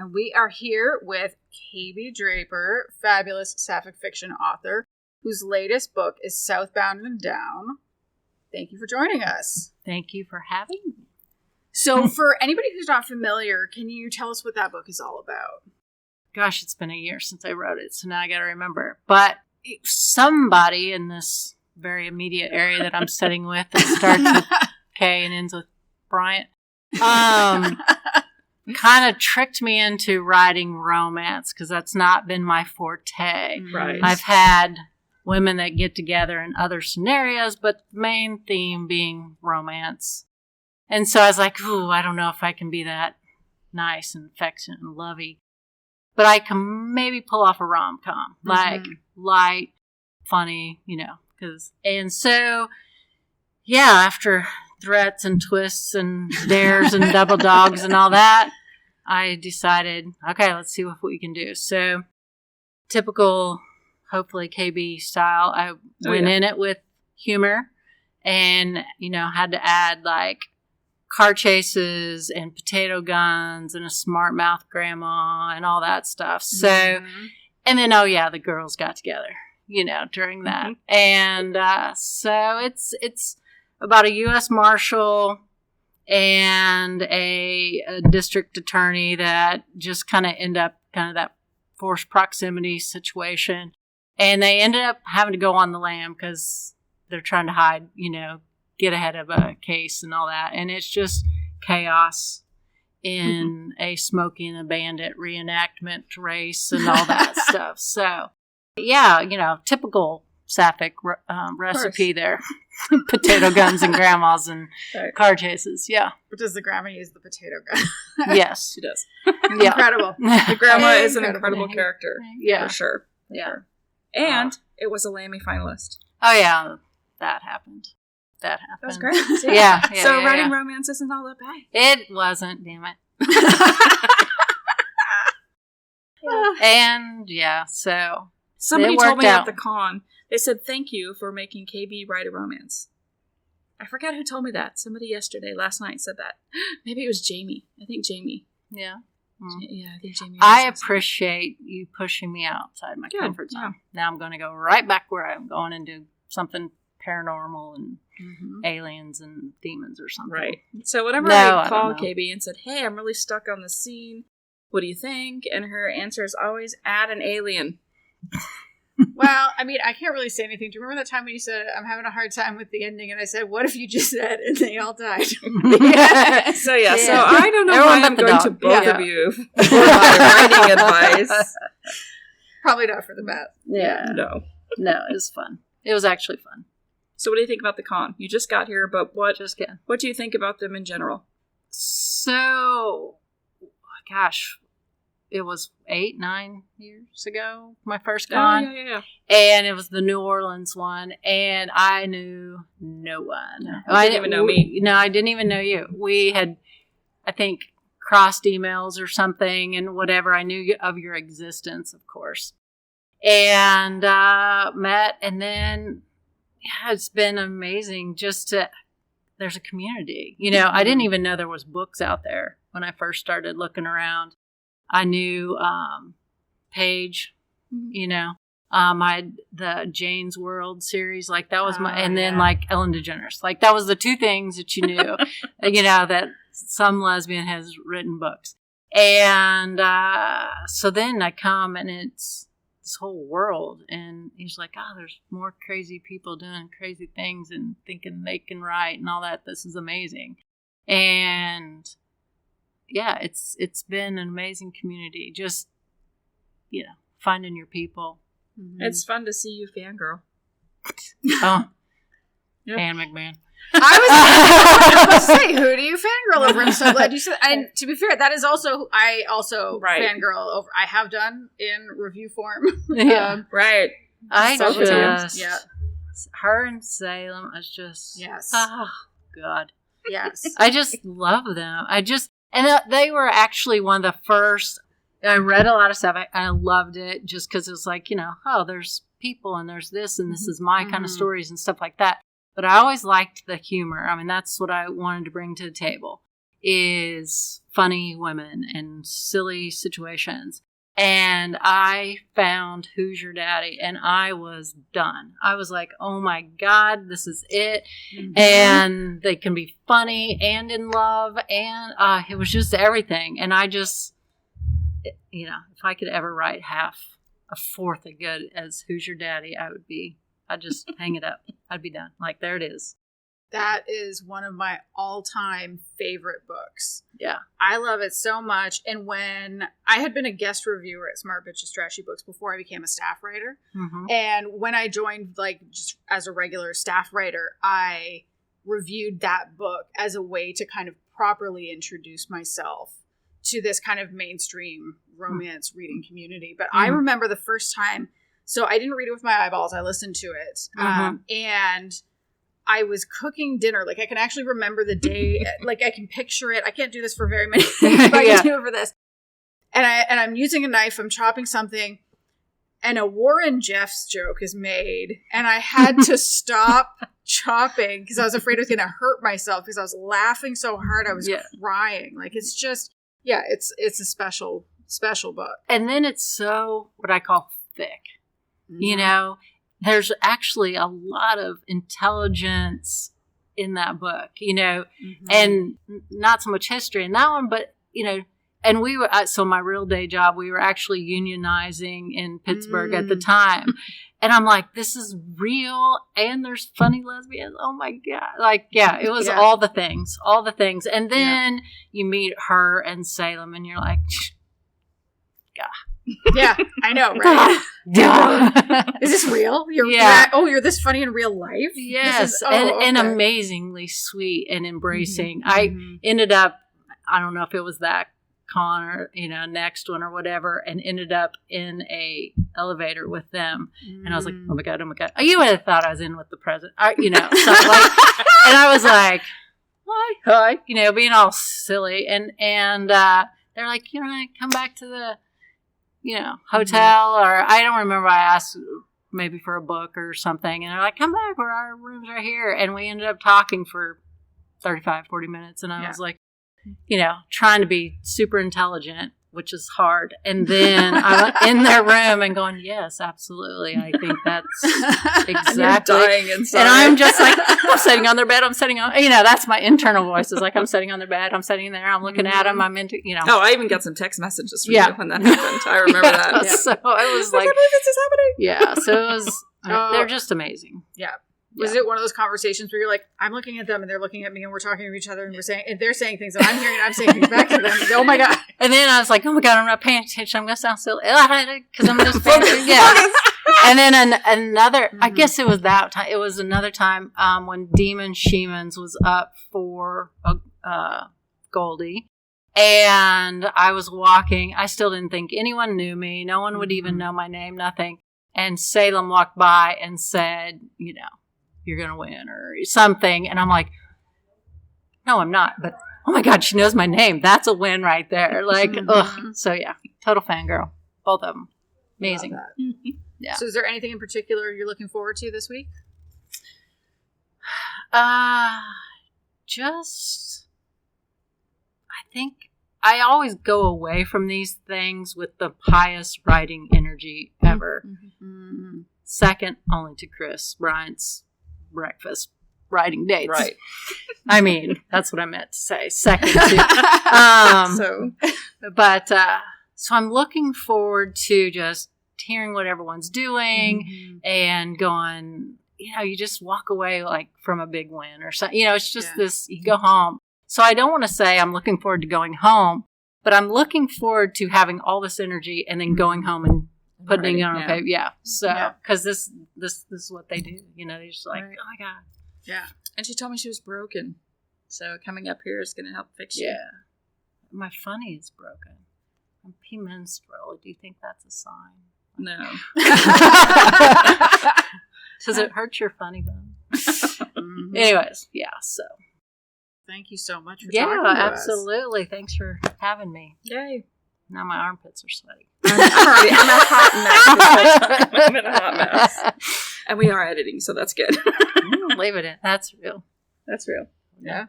and we are here with KB Draper, fabulous sapphic fiction author, whose latest book is Southbound and Down. Thank you for joining us. Thank you for having me. So for anybody who's not familiar, can you tell us what that book is all about? Gosh, it's been a year since I wrote it, so now I got to remember. But somebody in this very immediate area that I'm sitting with that starts with K and ends with Bryant, kind of tricked me into writing romance because that's not been my forte. Right. I've had women that get together in other scenarios, but the main theme being romance. And so I was like, ooh, I don't know if I can be that nice and affectionate and lovey. But I can maybe pull off a rom-com, like light, funny, And so, after threats and twists and dares and double dogs and all that, I decided, okay, let's see what we can do. So, typical, hopefully KB style, I went in it with humor and, had to add like car chases and potato guns and a smart mouth grandma and all that stuff. So, and then, the girls got together, during that. And so it's about a U.S. Marshal and a district attorney that just kind of end up kind of that forced proximity situation. And they ended up having to go on the lam because they're trying to hide, get ahead of a case and all that. And it's just chaos in a Smokey and the Bandit reenactment race and all that stuff. So, typical sapphic recipe there. Potato guns and grandmas and car chases. Yeah. But does the grandma use the potato gun? Yes. She does. Yeah. Incredible. The grandma is an incredible character. Yeah. For sure. Yeah. And it was a Lammy finalist. Oh, yeah. That happened. That was great. Yeah. So writing romance isn't all that bad. It wasn't, damn it. And, so. Somebody told me at the con, they said, thank you for making KB write a romance. I forgot who told me that. Somebody last night said that. Maybe it was Jamie. I think Jamie. Yeah. I think Jamie. I appreciate you pushing me outside my comfort zone. Yeah. Now I'm going to go right back where I'm going and do something paranormal and aliens and demons or something. Right. So whenever I call KB and said, hey, I'm really stuck on the scene. What do you think? And her answer is always add an alien. Well, I mean, I can't really say anything. Do you remember that time when you said, I'm having a hard time with the ending? And I said, what if you just said, and they all died? So I don't know why I'm going to both of you for my writing advice. Probably not for the best. Yeah. No, it was fun. It was actually fun. So what do you think about the con? You just got here, but what do you think about them in general? So, gosh, it was 8-9 years ago, my first con. Yeah. And it was the New Orleans one, and I knew no one. I didn't even know me. No, I didn't even know you. We had, I think, crossed emails or something, and whatever. I knew of your existence, of course. And met, and then, it's been amazing there's a community. I didn't even know there was books out there when I first started looking around. I knew Paige, I had the Jane's World series, like that was and then like Ellen DeGeneres, like that was the two things that you knew, that some lesbian has written books. And so then I come and it's this whole world, and he's like, there's more crazy people doing crazy things and thinking they can write and all that. This is amazing. And it's been an amazing community. Just, finding your people. Mm-hmm. It's fun to see you fangirl. Oh, yep. Anne McMahon. I was going to say, who do you fangirl over? I'm so glad you said. And to be fair, that is also I also fangirl over. I have done in review form. Yeah, right. I so just her and Salem is just oh God. Yes, I just love them. And they were actually one of the first. I read a lot of stuff. I loved it just because it was like, there's people and there's this and this is my kind of stories and stuff like that. But I always liked the humor. I mean, that's what I wanted to bring to the table, is funny women and silly situations. And I found Who's Your Daddy, and I was done. I was like, oh my God, this is it. Mm-hmm. And they can be funny and in love, and it was just everything. And I just, if I could ever write a fourth as good as Who's Your Daddy, I'd just hang it up. I'd be done. Like, there it is. That is one of my all-time favorite books. Yeah. I love it so much. And when I had been a guest reviewer at Smart Bitches Trashy Books before I became a staff writer, and when I joined, just as a regular staff writer, I reviewed that book as a way to kind of properly introduce myself to this kind of mainstream romance reading community. But I remember the first time, so I didn't read it with my eyeballs. I listened to it. And I was cooking dinner. Like, I can actually remember the day. Like, I can picture it. I can't do this for very many things, but I can do it for this. And I'm using a knife. I'm chopping something. And a Warren Jeffs joke is made. And I had to stop chopping because I was afraid I was going to hurt myself because I was laughing so hard. I was crying. Like, it's just, it's a special book. And then it's so, what I call thick. There's actually a lot of intelligence in that book, and not so much history in that one, but, and we were, so my real day job, we were actually unionizing in Pittsburgh at the time. And I'm like, this is real. And there's funny lesbians. Oh my God. Like, it was all the things. And then you meet her and Salem and you're like, God. Yeah, I know, right? Is this real? You're this funny in real life? Yes, and amazingly sweet and embracing. I ended up, I don't know if it was that con or, next one or whatever, and ended up in a elevator with them. And I was like, oh my God. Oh, you would have thought I was in with the president. Something like, and I was like, hi, being all silly. And they're like, come back to the hotel, or I don't remember. I asked maybe for a book or something, and they're like, come back, our rooms are here. And we ended up talking for 35, 40 minutes. And I was like, trying to be super intelligent, which is hard. And then I'm in their room and going, yes, absolutely. I think that's exactly. You're dying inside. And I'm just like, I'm sitting on their bed. I'm sitting on, that's my internal voice. Is like, I'm sitting on their bed. I'm sitting there. I'm looking at them. I'm into, Oh, I even got some text messages from you when that happened. I remember that. So it was like, I can't believe this is happening. Yeah. So it was, they're just amazing. Yeah. Was it one of those conversations where you're like, I'm looking at them and they're looking at me and we're talking to each other and they're saying things and I'm hearing and I'm saying things back to them. And, oh my God. And then I was like, oh my God, I'm not paying attention. I'm going to sound silly because I'm just paying attention. Yeah. And then another, I guess it was that time. It was another time when Demon Shemans was up for Goldie. And I was walking. I still didn't think anyone knew me. No one would even know my name, nothing. And Salem walked by and said, you're going to win or something. And I'm like, no, I'm not. But, oh my God, she knows my name. That's a win right there. Like, ugh. So, total fangirl. Both of them. Amazing. Yeah. So is there anything in particular you're looking forward to this week? Just, I think I always go away from these things with the highest writing energy ever. Second only to Chris Bryant's breakfast writing dates. Right. I mean, that's what I meant to say. Second to. So I'm looking forward to just hearing what everyone's doing and going, you just walk away like from a big win or something. It's just this, you go home. So I don't want to say I'm looking forward to going home, but I'm looking forward to having all this energy and then going home and putting it on paper. Yeah. So, because this is what they do. They're just like, oh my God. Yeah. And she told me she was broken. So coming up here is going to help fix you. Yeah. My funny is broken. I'm premenstrual. Do you think that's a sign? No. Does it hurt your funny bone? Anyways, so. Thank you so much for talking to us. Yeah, absolutely. Thanks for having me. Yay. Now my armpits are sweaty. I'm a hot mess. I'm in a hot mess. And we are editing, so that's good. Leave it in. That's real. That's real. Yeah.